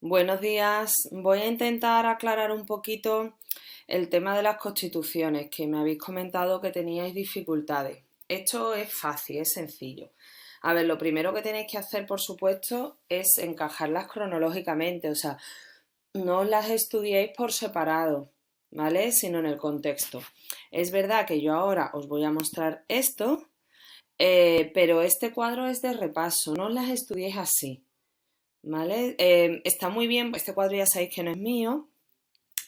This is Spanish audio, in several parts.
Buenos días. Voy a intentar aclarar un poquito el tema de las constituciones, que me habéis comentado que teníais dificultades. Esto es fácil, es sencillo. A ver, lo primero que tenéis que hacer, por supuesto, es encajarlas cronológicamente, o sea, no las estudiéis por separado, ¿vale? Sino en el contexto. Es verdad que yo ahora os voy a mostrar esto, pero este cuadro es de repaso, no las estudiéis así. ¿Vale? Está muy bien, este cuadro ya sabéis que no es mío,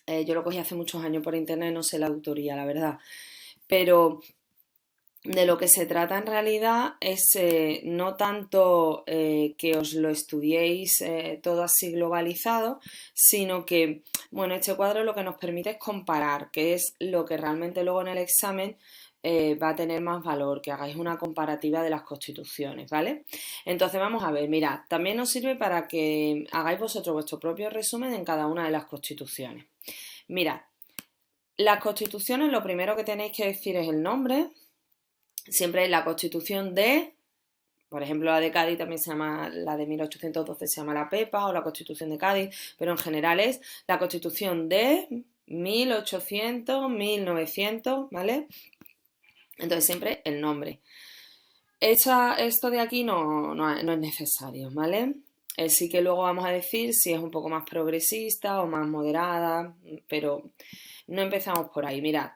yo lo cogí hace muchos años por internet, no sé la autoría, la verdad, pero de lo que se trata en realidad es no tanto que os lo estudiéis todo así globalizado, sino que, bueno, este cuadro lo que nos permite es comparar, que es lo que realmente luego en el examen va a tener más valor, que hagáis una comparativa de las constituciones, ¿vale? Entonces vamos a ver, mirad, también nos sirve para que hagáis vosotros vuestro propio resumen en cada una de las constituciones. Mirad, las constituciones lo primero que tenéis que decir es el nombre. Siempre la constitución de, por ejemplo, la de Cádiz también se llama, la de 1812 se llama la Pepa o la constitución de Cádiz, pero en general es la constitución de 1800, 1900, ¿vale? Entonces siempre el nombre. Esto de aquí no es necesario, ¿vale? Sí que luego vamos a decir si es un poco más progresista o más moderada, pero no empezamos por ahí. Mirad,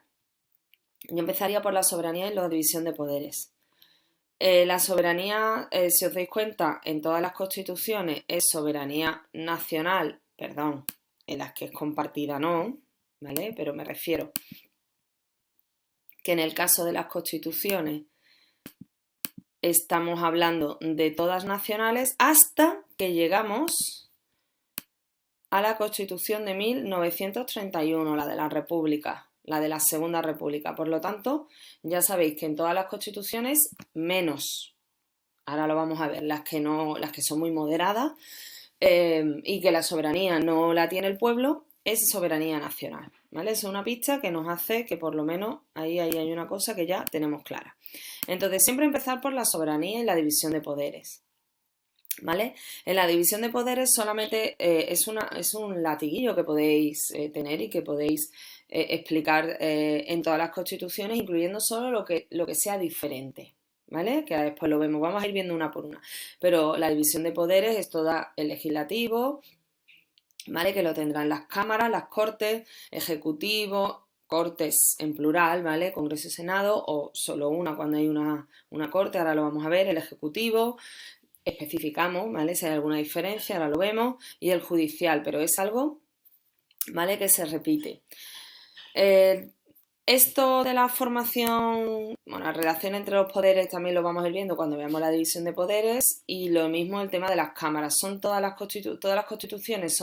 yo empezaría por la soberanía y la división de poderes. La soberanía, si os dais cuenta, en todas las constituciones es soberanía nacional, perdón, en las que es compartida no, ¿vale? Pero me refiero que en el caso de las constituciones estamos hablando de todas nacionales hasta que llegamos a la Constitución de 1931, la de la República, la de la Segunda República. Por lo tanto, ya sabéis que en todas las constituciones menos. Ahora lo vamos a ver, las que son muy moderadas y que la soberanía no la tiene el pueblo, es soberanía nacional, ¿vale? Es una pista que nos hace que por lo menos ahí hay una cosa que ya tenemos clara. Entonces, siempre empezar por la soberanía y la división de poderes, ¿vale? En la división de poderes solamente es un latiguillo que podéis tener y que podéis explicar en todas las constituciones, incluyendo solo lo que sea diferente, ¿vale? Que después lo vemos, vamos a ir viendo una por una. Pero la división de poderes es toda el legislativo, ¿vale? Que lo tendrán las cámaras, las cortes, ejecutivo, cortes en plural, ¿vale? Congreso y Senado, o solo una cuando hay una corte, ahora lo vamos a ver, el ejecutivo, especificamos, ¿vale? Si hay alguna diferencia, ahora lo vemos, y el judicial, pero es algo, ¿vale? Que se repite. Esto de la formación, bueno, la relación entre los poderes también lo vamos a ir viendo cuando veamos la división de poderes y lo mismo el tema de las cámaras. Son todas las constituciones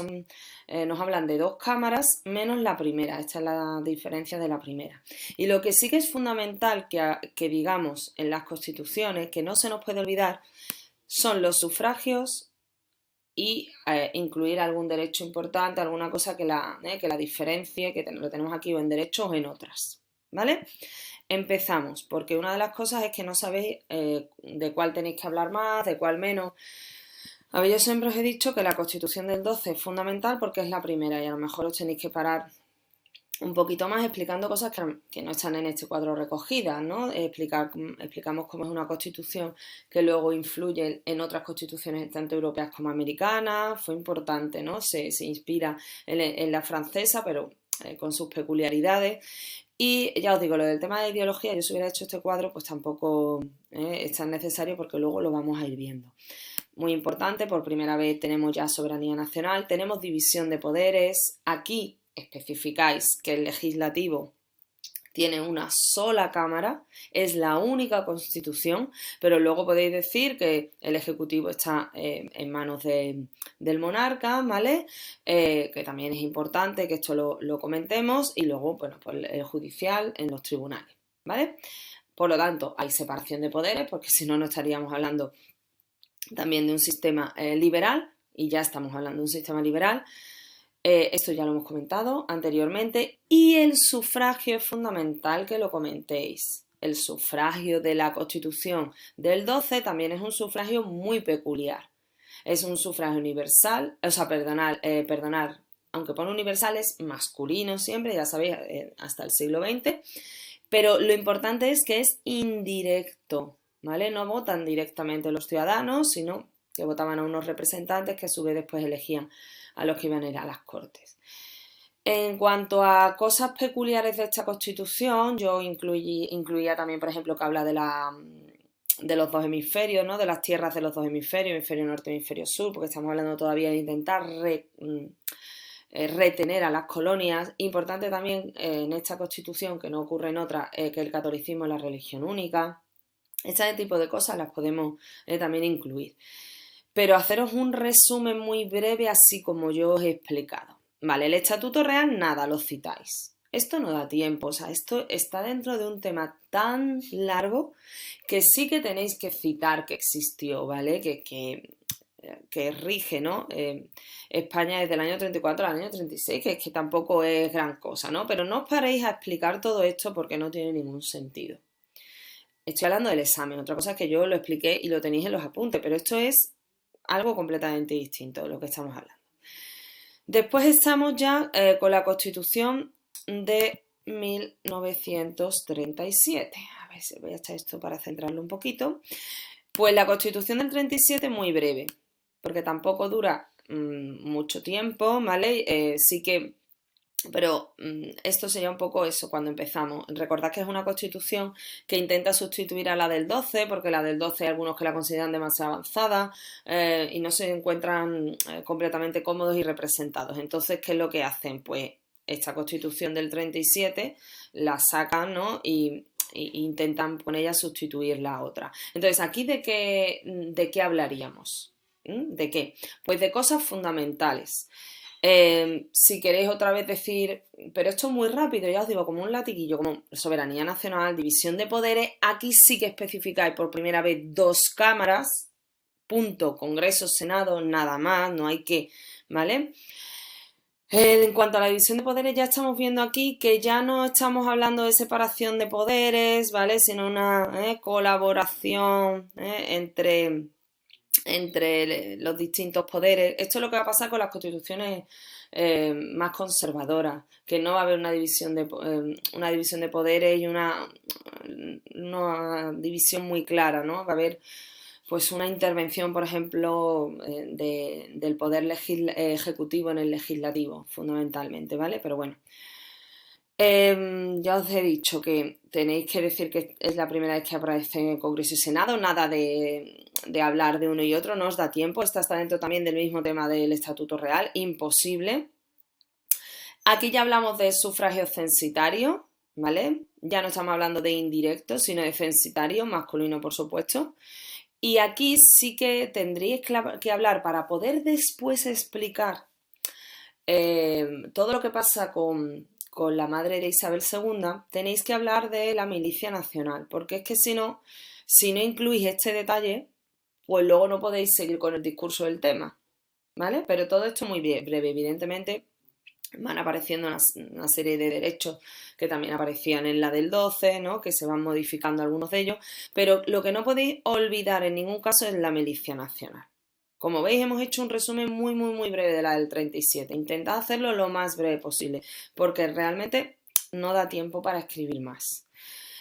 nos hablan de dos cámaras menos la primera. Esta es la diferencia de la primera. Y lo que sí que es fundamental que digamos en las constituciones, que no se nos puede olvidar, son los sufragios y incluir algún derecho importante, alguna cosa que la diferencie, que lo tenemos aquí o en derechos o en otras, ¿vale? Empezamos, porque una de las cosas es que no sabéis de cuál tenéis que hablar más, de cuál menos. A ver, yo siempre os he dicho que la Constitución del 12 es fundamental porque es la primera y a lo mejor os tenéis que parar un poquito más explicando cosas que no están en este cuadro recogidas, ¿no? Explicamos cómo es una constitución que luego influye en otras constituciones tanto europeas como americanas, fue importante, ¿no? Se inspira en la francesa, pero con sus peculiaridades. Y ya os digo, lo del tema de ideología, yo si hubiera hecho este cuadro, pues tampoco es tan necesario porque luego lo vamos a ir viendo. Muy importante, por primera vez tenemos ya soberanía nacional, tenemos división de poderes, aquí especificáis que el legislativo tiene una sola cámara, es la única constitución, pero luego podéis decir que el ejecutivo está en manos del monarca, ¿vale? Que también es importante que esto lo comentemos, y luego, bueno, pues el judicial en los tribunales, ¿vale? Por lo tanto, hay separación de poderes, porque si no, no estaríamos hablando también de un sistema liberal, y ya estamos hablando de un sistema liberal. Esto ya lo hemos comentado anteriormente. Y el sufragio es fundamental que lo comentéis. El sufragio de la Constitución del 12 también es un sufragio muy peculiar. Es un sufragio universal, o sea, perdonar, aunque pone universal es masculino siempre, ya sabéis, hasta el siglo XX, pero lo importante es que es indirecto, ¿vale? No votan directamente los ciudadanos, sino que votaban a unos representantes que a su vez después elegían a los que iban a ir a las Cortes. En cuanto a cosas peculiares de esta Constitución, yo incluía también, por ejemplo, que habla de los dos hemisferios, ¿no? De las tierras de los dos hemisferios, hemisferio norte y hemisferio sur, porque estamos hablando todavía de intentar retener a las colonias. Importante también en esta Constitución, que no ocurre en otra, que el catolicismo es la religión única. Este tipo de cosas las podemos también incluir. Pero haceros un resumen muy breve, así como yo os he explicado. Vale, el Estatuto Real, nada, lo citáis. Esto no da tiempo, o sea, esto está dentro de un tema tan largo que sí que tenéis que citar que existió, ¿vale? Que rige, ¿no? España desde el año 34 al año 36, que es que tampoco es gran cosa, ¿no? Pero no os paréis a explicar todo esto porque no tiene ningún sentido. Estoy hablando del examen, otra cosa es que yo lo expliqué y lo tenéis en los apuntes, pero esto es algo completamente distinto de lo que estamos hablando. Después estamos ya con la Constitución de 1937. A ver si voy a echar esto para centrarlo un poquito. Pues la Constitución del 37 es muy breve, porque tampoco dura mucho tiempo, ¿vale? Sí que... Pero esto sería un poco eso cuando empezamos. Recordad que es una constitución que intenta sustituir a la del 12, porque la del 12 hay algunos que la consideran demasiado avanzada y no se encuentran completamente cómodos y representados. Entonces, ¿qué es lo que hacen? Pues esta constitución del 37 la sacan, ¿no? Y intentan con ella sustituir la otra. Entonces, ¿aquí de qué hablaríamos? ¿De qué? Pues de cosas fundamentales. Si queréis otra vez decir, pero esto es muy rápido, ya os digo, como un latiguillo, como soberanía nacional, división de poderes, aquí sí que especificáis por primera vez 2 cámaras, punto, Congreso, Senado, nada más, no hay que, ¿vale? En cuanto a la división de poderes, ya estamos viendo aquí que ya no estamos hablando de separación de poderes, ¿vale? Sino una colaboración entre los distintos poderes. Esto es lo que va a pasar con las constituciones más conservadoras, que no va a haber una división de poderes y una división muy clara, ¿no? Va a haber pues una intervención, por ejemplo, del poder ejecutivo en el legislativo, fundamentalmente, ¿vale? Pero bueno. Ya os he dicho que tenéis que decir que es la primera vez que aparece en el Congreso y Senado, nada de hablar de uno y otro, no os da tiempo, esta está dentro también del mismo tema del Estatuto Real, imposible. Aquí ya hablamos de sufragio censitario, ¿vale? Ya no estamos hablando de indirecto, sino de censitario, masculino por supuesto. Y aquí sí que tendríais que hablar para poder después explicar todo lo que pasa con la madre de Isabel II, tenéis que hablar de la milicia nacional, porque es que si no incluís este detalle, pues luego no podéis seguir con el discurso del tema, ¿vale? Pero todo esto muy breve, evidentemente van apareciendo una serie de derechos que también aparecían en la del 12, ¿no? Que se van modificando algunos de ellos, pero lo que no podéis olvidar en ningún caso es la milicia nacional. Como veis, hemos hecho un resumen muy, muy, muy breve de la del 37. Intentad hacerlo lo más breve posible, porque realmente no da tiempo para escribir más.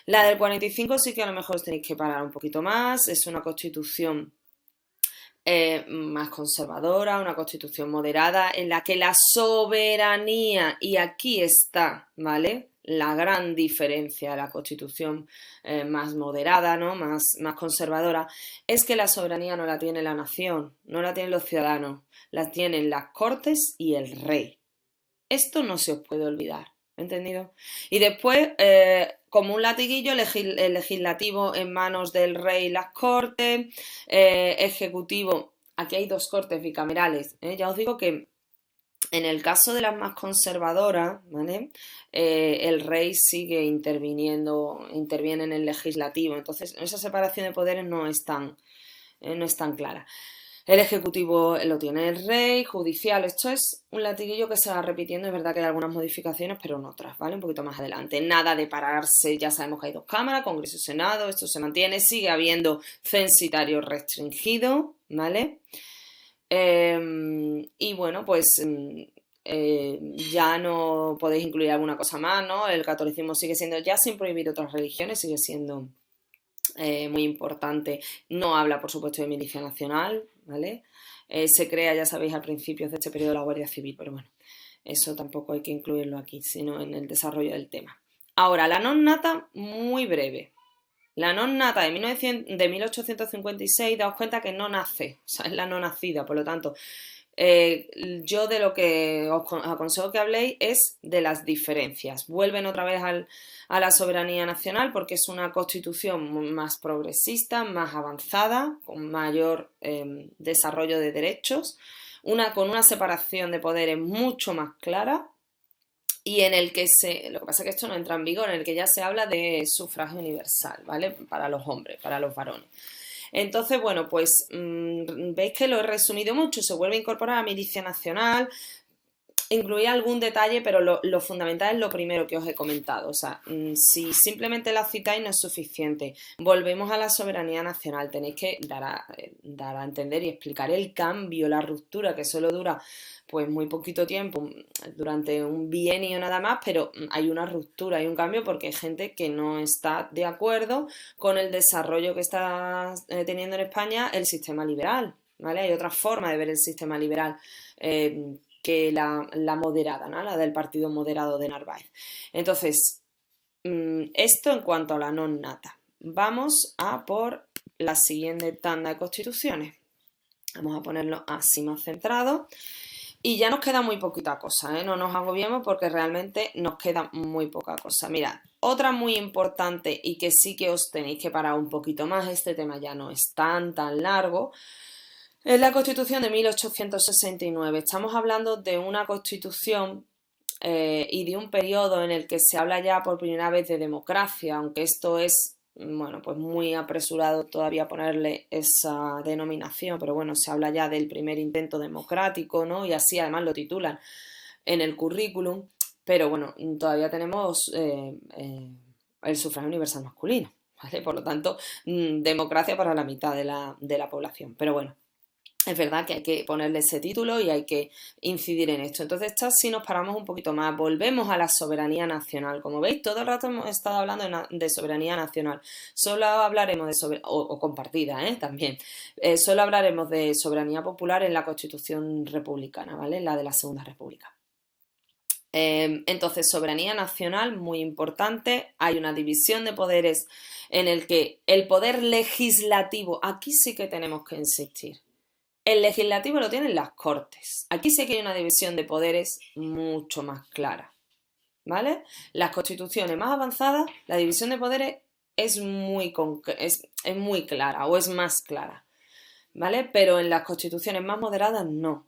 La del 45 sí que a lo mejor os tenéis que parar un poquito más. Es una constitución más conservadora, una constitución moderada, en la que la soberanía, y aquí está, ¿vale? La gran diferencia de la constitución más moderada, ¿no? Más conservadora, es que la soberanía no la tiene la nación, no la tienen los ciudadanos, la tienen las Cortes y el rey. Esto no se os puede olvidar, ¿entendido? Y después, como un latiguillo, el legislativo en manos del rey y las Cortes, ejecutivo, aquí hay 2 cortes bicamerales, ya os digo que en el caso de las más conservadoras, ¿vale? El rey sigue interviene en el legislativo, entonces esa separación de poderes no es tan clara. El ejecutivo lo tiene el rey, judicial, esto es un latiguillo que se va repitiendo, es verdad que hay algunas modificaciones, pero en otras, ¿vale? Un poquito más adelante. Nada de pararse, ya sabemos que hay 2 cámaras, Congreso y Senado, esto se mantiene, sigue habiendo censitario restringido, ¿vale? Y bueno, pues ya no podéis incluir alguna cosa más, ¿no? El catolicismo sigue siendo, ya sin prohibir otras religiones, sigue siendo muy importante. No habla, por supuesto, de milicia nacional, ¿vale? Se crea, ya sabéis, al principio de este periodo la Guardia Civil, pero bueno, eso tampoco hay que incluirlo aquí, sino en el desarrollo del tema. Ahora, la non nata, muy breve. La non nata de 1856, daos cuenta que no nace, o sea, es la no nacida, por lo tanto, yo de lo que os aconsejo que habléis es de las diferencias. Vuelven otra vez a la soberanía nacional porque es una constitución más progresista, más avanzada, con mayor desarrollo de derechos, con una separación de poderes mucho más clara y en el que lo que pasa es que esto no entra en vigor, en el que ya se habla de sufragio universal, ¿vale? Para los hombres, para los varones. Entonces, bueno, pues veis que lo he resumido mucho, se vuelve a incorporar a milicia nacional, incluir algún detalle, pero lo fundamental es lo primero que os he comentado. O sea, si simplemente la citáis no es suficiente. Volvemos a la soberanía nacional. Tenéis que dar a entender y explicar el cambio, la ruptura, que solo dura pues muy poquito tiempo, durante un bienio nada más, pero hay una ruptura, hay un cambio porque hay gente que no está de acuerdo con el desarrollo que está teniendo en España el sistema liberal, ¿vale? Hay otra forma de ver el sistema liberal que la moderada, ¿no? La del partido moderado de Narváez. Entonces, esto en cuanto a la non nata. Vamos a por la siguiente tanda de constituciones. Vamos a ponerlo así más centrado. Y ya nos queda muy poquita cosa, ¿eh? No nos agobiemos porque realmente nos queda muy poca cosa. Mirad, otra muy importante y que sí que os tenéis que parar un poquito más, este tema ya no es tan largo, es la Constitución de 1869. Estamos hablando de una constitución y de un periodo en el que se habla ya por primera vez de democracia, aunque esto es, bueno, pues muy apresurado todavía ponerle esa denominación, pero bueno, se habla ya del primer intento democrático, ¿no? Y así además lo titulan en el currículum, pero bueno, todavía tenemos el sufragio universal masculino, ¿vale? Por lo tanto, democracia para la mitad de la población, pero bueno. Es verdad que hay que ponerle ese título y hay que incidir en esto. Entonces, si nos paramos un poquito más, volvemos a la soberanía nacional. Como veis, todo el rato hemos estado hablando de soberanía nacional. Solo hablaremos de soberanía, o compartida, también. Solo hablaremos de soberanía popular en la Constitución republicana, ¿vale? En la de la Segunda República. Entonces, soberanía nacional, muy importante. Hay una división de poderes en el que el poder legislativo, aquí sí que tenemos que insistir. El legislativo lo tienen las Cortes. Aquí sí que hay una división de poderes mucho más clara, ¿vale? Las constituciones más avanzadas, la división de poderes es muy clara o es más clara, ¿vale? Pero en las constituciones más moderadas no.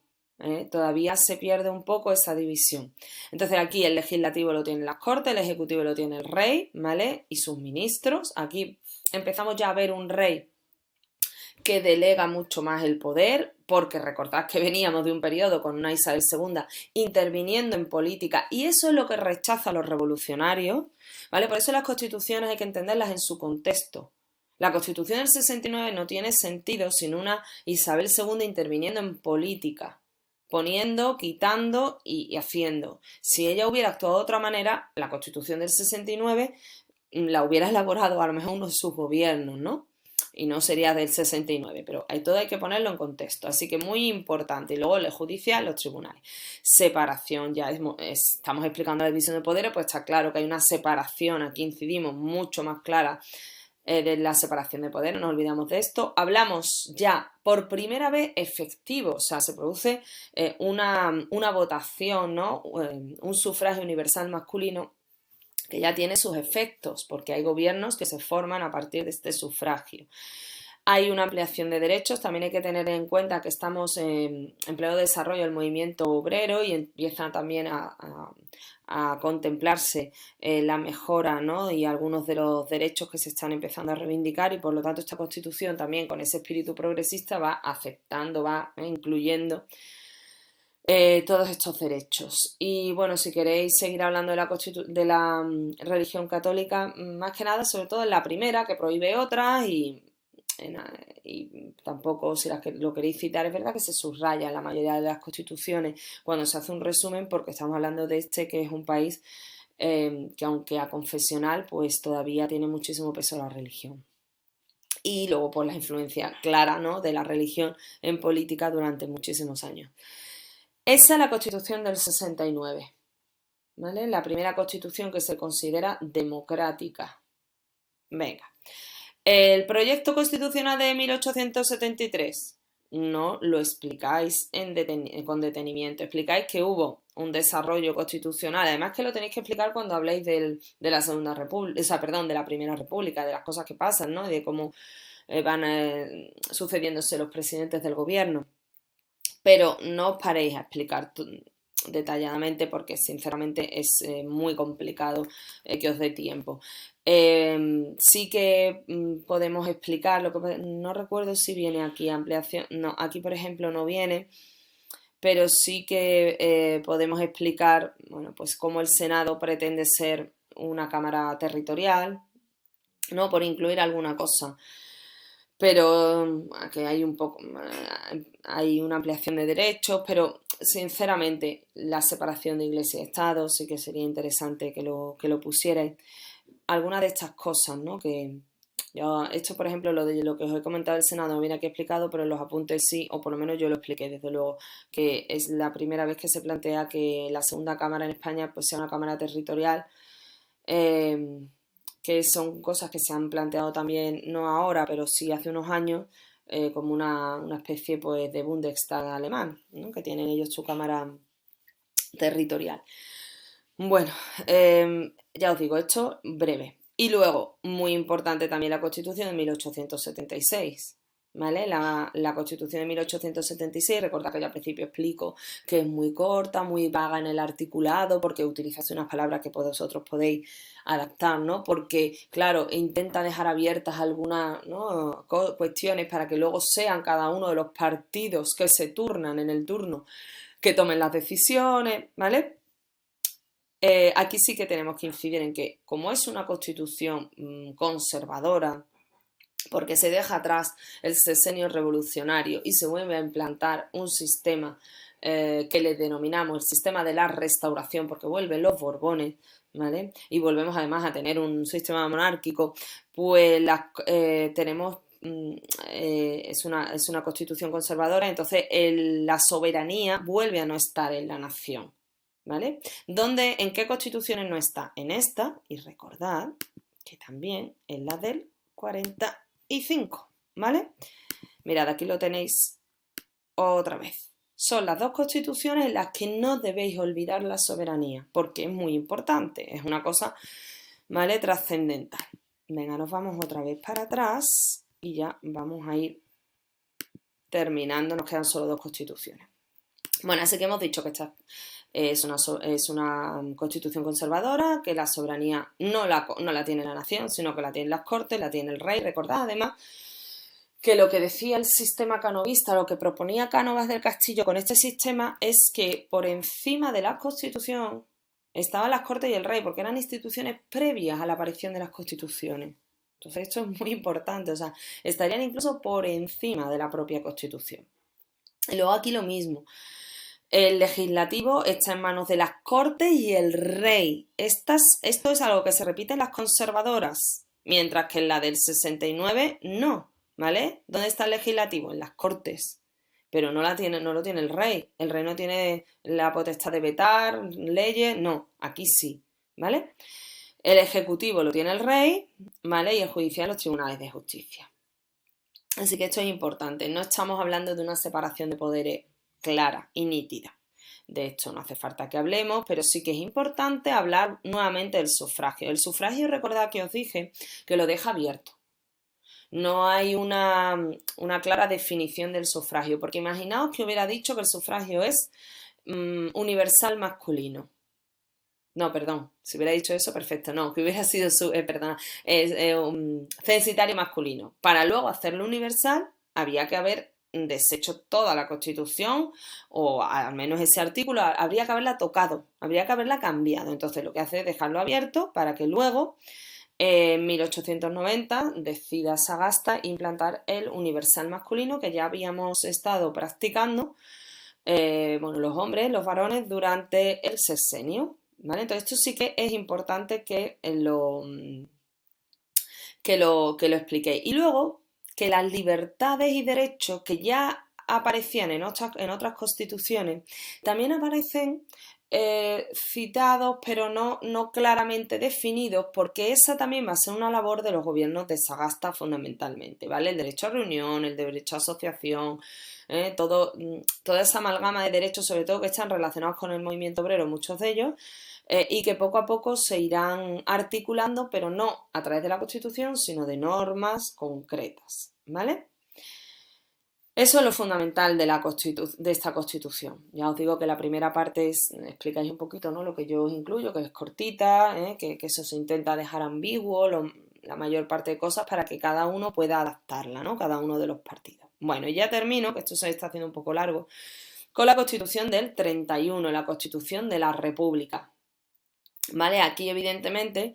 Todavía se pierde un poco esa división. Entonces aquí el legislativo lo tienen las Cortes, el ejecutivo lo tiene el rey, ¿vale? Y sus ministros. Aquí empezamos ya a ver un rey que delega mucho más el poder, porque recordad que veníamos de un periodo con una Isabel II interviniendo en política, y eso es lo que rechaza a los revolucionarios, ¿vale? Por eso las constituciones hay que entenderlas en su contexto. La Constitución del 69 no tiene sentido sin una Isabel II interviniendo en política, poniendo, quitando y haciendo. Si ella hubiera actuado de otra manera, la Constitución del 69 la hubiera elaborado a lo mejor uno de sus gobiernos, ¿no? Y no sería del 69, pero todo hay que ponerlo en contexto, así que muy importante. Y luego el judicial, los tribunales. Separación, ya estamos explicando la división de poderes, pues está claro que hay una separación, aquí incidimos mucho más clara de la separación de poderes, no nos olvidamos de esto. Hablamos ya por primera vez efectivo, o sea, se produce una votación, ¿no? Un sufragio universal masculino que ya tiene sus efectos, porque hay gobiernos que se forman a partir de este sufragio. Hay una ampliación de derechos, también hay que tener en cuenta que estamos en pleno desarrollo del movimiento obrero y empieza también a contemplarse la mejora, ¿no? Y algunos de los derechos que se están empezando a reivindicar, y por lo tanto esta Constitución también con ese espíritu progresista va aceptando, va incluyendo todos estos derechos. Y bueno, si queréis seguir hablando de la religión católica, más que nada, sobre todo en la primera, que prohíbe otras, y y tampoco, si lo queréis citar, es verdad que se subraya en la mayoría de las constituciones cuando se hace un resumen, porque estamos hablando de que es un país que, aunque aconfesional, pues todavía tiene muchísimo peso la religión. Y luego pues la influencia clara, ¿no?, de la religión en política durante muchísimos años. Esa es la Constitución del 69, ¿vale? La primera constitución que se considera democrática. Venga. El proyecto constitucional de 1873 no lo explicáis con detenimiento. Explicáis que hubo un desarrollo constitucional. Además que lo tenéis que explicar cuando habléis de la Segunda República, o sea, perdón, de la Primera República, de las cosas que pasan, ¿no? Y de cómo van sucediéndose los presidentes del gobierno. Pero no os paréis a explicar detalladamente porque sinceramente es muy complicado que os dé tiempo. Sí que podemos explicar, no recuerdo si viene aquí ampliación, no, aquí por ejemplo no viene, pero sí que podemos explicar, bueno, pues cómo el Senado pretende ser una cámara territorial, ¿no?, por incluir alguna cosa. Pero aquí hay hay una ampliación de derechos, pero sinceramente la separación de Iglesia y Estado sí que sería interesante que lo pusierais. Algunas de estas cosas, ¿no?, que yo, esto por ejemplo, lo que os he comentado del Senado no viene aquí explicado, pero en los apuntes sí, o por lo menos yo lo expliqué, desde luego, que es la primera vez que se plantea que la segunda cámara en España pues sea una cámara territorial, que son cosas que se han planteado también, no ahora, pero sí hace unos años, como una especie pues de Bundestag alemán, ¿no?, que tienen ellos su cámara territorial. Bueno, ya os digo, esto breve. Y luego, muy importante también la Constitución de 1876, ¿vale? La Constitución de 1876, recordad que yo al principio explico que es muy corta, muy vaga en el articulado, porque utiliza unas palabras que vosotros podéis adaptar, ¿no? Porque, claro, intenta dejar abiertas algunas, ¿no?, cuestiones para que luego sean cada uno de los partidos que se turnan en el turno que tomen las decisiones, ¿vale? Aquí sí que tenemos que incidir en que, como es una constitución conservadora, porque se deja atrás el sexenio revolucionario y se vuelve a implantar un sistema que le denominamos el sistema de la restauración, porque vuelven los Borbones, ¿vale? Y volvemos además a tener un sistema monárquico, pues tenemos es una constitución conservadora, entonces la soberanía vuelve a no estar en la nación, ¿vale? ¿En qué constituciones no está? En esta, y recordad que también en la del 45, ¿vale? Mirad, aquí lo tenéis otra vez. Son las dos constituciones en las que no debéis olvidar la soberanía, porque es muy importante, es una cosa, ¿vale?, trascendental. Venga, nos vamos otra vez para atrás y ya vamos a ir terminando, nos quedan solo dos constituciones. Bueno, así que hemos dicho que esta es una constitución conservadora, que la soberanía no la tiene la nación, sino que la tienen las Cortes, la tiene el rey. Recordad además que lo que decía el sistema canovista, lo que proponía Cánovas del Castillo con este sistema es que por encima de la Constitución estaban las Cortes y el rey, porque eran instituciones previas a la aparición de las constituciones. Entonces esto es muy importante, o sea, estarían incluso por encima de la propia Constitución. Y luego aquí lo mismo. El legislativo está en manos de las Cortes y el rey. Esto es algo que se repite en las conservadoras, mientras que en la del 69 no, ¿vale? ¿Dónde está el legislativo? En las Cortes. Pero no lo tiene el rey. El rey no tiene la potestad de vetar leyes, no, aquí sí, ¿vale? El ejecutivo lo tiene el rey, ¿vale? Y el judicial los tribunales de justicia. Así que esto es importante. No estamos hablando de una separación de poderes clara y nítida. De esto no hace falta que hablemos, pero sí que es importante hablar nuevamente del sufragio. El sufragio, recordad que os dije que lo deja abierto. No hay una clara definición del sufragio, porque imaginaos que hubiera dicho que el sufragio es universal masculino. No, perdón, si hubiera dicho eso, perfecto, no, que hubiera sido censitario masculino. Para luego hacerlo universal, había que haber deshecho toda la Constitución, o al menos ese artículo, habría que haberla tocado, habría que haberla cambiado. Entonces lo que hace es dejarlo abierto para que luego En 1890 decide Sagasta implantar el universal masculino que ya habíamos estado practicando, bueno, los hombres, los varones, durante el sexenio, ¿vale? Entonces esto sí que es importante que lo expliquéis. Y luego que las libertades y derechos que ya aparecían en otras constituciones también aparecen citados, pero no claramente definidos, porque esa también va a ser una labor de los gobiernos de Sagasta fundamentalmente, ¿vale? El derecho a reunión, el derecho a asociación, toda esa amalgama de derechos, sobre todo que están relacionados con el movimiento obrero, muchos de ellos, y que poco a poco se irán articulando, pero no a través de la Constitución, sino de normas concretas, ¿vale? Eso es lo fundamental de esta Constitución. Ya os digo que la primera parte explicáis un poquito, ¿no?, lo que yo os incluyo, que es cortita, que eso se intenta dejar ambiguo, la mayor parte de cosas para que cada uno pueda adaptarla, ¿no?, cada uno de los partidos. Bueno, y ya termino, que esto se está haciendo un poco largo, con la Constitución del 31, la Constitución de la República. ¿Vale? Aquí, evidentemente,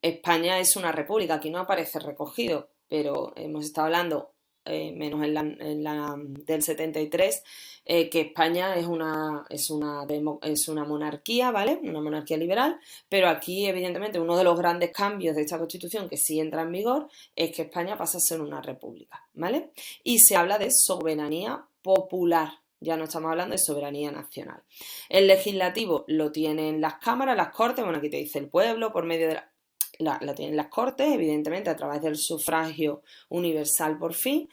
España es una república, aquí no aparece recogido, pero hemos estado hablando, menos en la del 73, que España es una monarquía, ¿vale? Una monarquía liberal, pero aquí, evidentemente, uno de los grandes cambios de esta Constitución que sí entra en vigor es que España pasa a ser una república, ¿vale? Y se habla de soberanía popular. Ya no estamos hablando de soberanía nacional. El legislativo lo tienen las cámaras, las cortes, bueno, aquí te dice el pueblo, por medio de la tienen las cortes, evidentemente a través del sufragio universal por fin,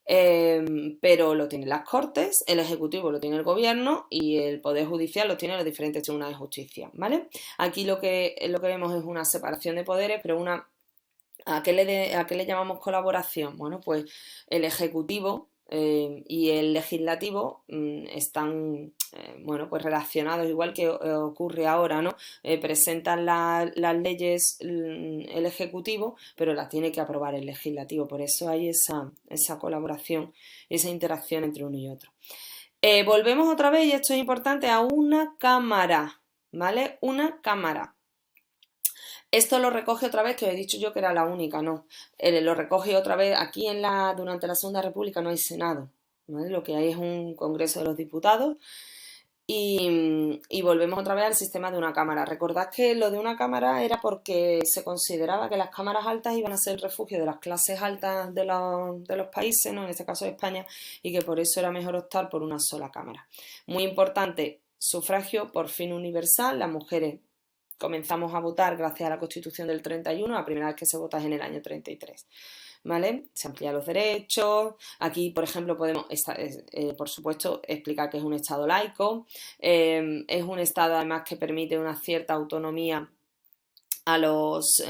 pero lo tienen las cortes, el ejecutivo lo tiene el gobierno y el poder judicial lo tienen los diferentes tribunales de justicia, ¿vale? Aquí lo que vemos es una separación de poderes, pero ¿a qué le llamamos colaboración? Bueno, pues el ejecutivo y el legislativo están bueno, pues relacionados, igual que ocurre ahora, ¿no? Presentan las leyes el ejecutivo, pero las tiene que aprobar el legislativo. Por eso hay esa colaboración, esa interacción entre uno y otro. Volvemos otra vez, y esto es importante, a una cámara, ¿vale? Una cámara. Esto lo recoge otra vez, que he dicho yo que era la única, no. Lo recoge otra vez, aquí durante la Segunda República no hay Senado, ¿vale? Lo que hay es un Congreso de los Diputados y volvemos otra vez al sistema de una cámara. Recordad que lo de una cámara era porque se consideraba que las cámaras altas iban a ser el refugio de las clases altas de los países, ¿no?, en este caso de España, y que por eso era mejor optar por una sola cámara. Muy importante, sufragio por fin universal, las mujeres comenzamos a votar gracias a la Constitución del 31, la primera vez que se vota es en el año 33, ¿vale? Se amplían los derechos. Aquí, por ejemplo, podemos, por supuesto, explicar que es un Estado laico. Es un Estado, además, que permite una cierta autonomía a los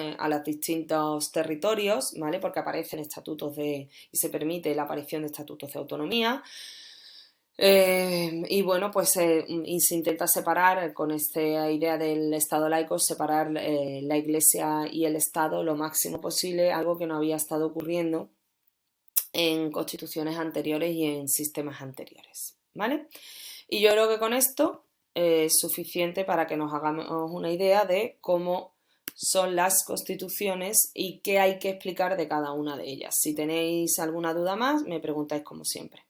distintos territorios, ¿vale? Porque aparecen estatutos y se permite la aparición de estatutos de autonomía. Y bueno, pues y se intenta separar con esta idea del Estado laico, separar la Iglesia y el Estado lo máximo posible, algo que no había estado ocurriendo en constituciones anteriores y en sistemas anteriores, ¿vale? Y yo creo que con esto es suficiente para que nos hagamos una idea de cómo son las constituciones y qué hay que explicar de cada una de ellas. Si tenéis alguna duda más, me preguntáis como siempre.